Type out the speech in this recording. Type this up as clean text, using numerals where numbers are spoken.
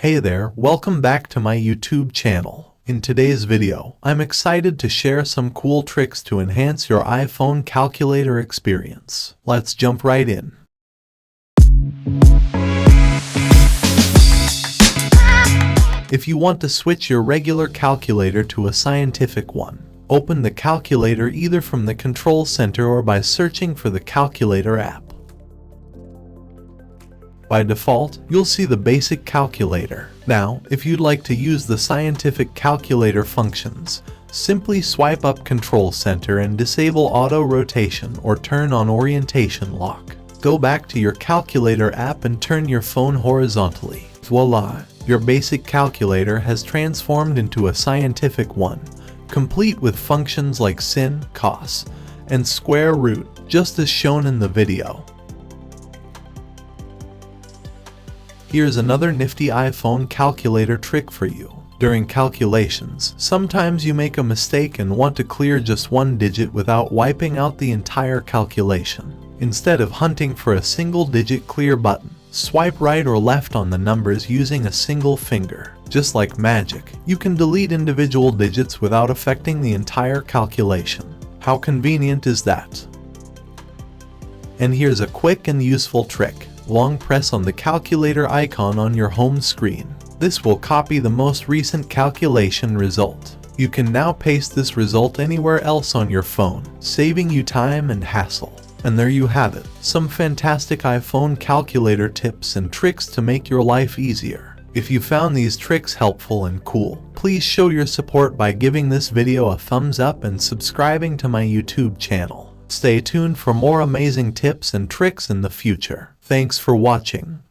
Hey there, welcome back to my YouTube channel. In today's video, I'm excited to share some cool tricks to enhance your iPhone calculator experience. Let's jump right in. If you want to switch your regular calculator to a scientific one, open the calculator either from the control center or by searching for the calculator app. By default, you'll see the basic calculator. Now, if you'd like to use the scientific calculator functions, simply swipe up Control Center and disable auto rotation or turn on orientation lock. Go back to your calculator app and turn your phone horizontally. Voila! Your basic calculator has transformed into a scientific one, complete with functions like sin, cos, and square root, just as shown in the video. Here's another nifty iPhone calculator trick for you. During calculations, sometimes you make a mistake and want to clear just one digit without wiping out the entire calculation. Instead of hunting for a single-digit clear button, swipe right or left on the numbers using a single finger. Just like magic, you can delete individual digits without affecting the entire calculation. How convenient is that? And here's a quick and useful trick. Long press on the calculator icon on your home screen. This will copy the most recent calculation result. You can now paste this result anywhere else on your phone, saving you time and hassle. And there you have it, some fantastic iPhone calculator tips and tricks to make your life easier. If you found these tricks helpful and cool, please show your support by giving this video a thumbs up and subscribing to my YouTube channel. Stay tuned for more amazing tips and tricks in the future. Thanks for watching.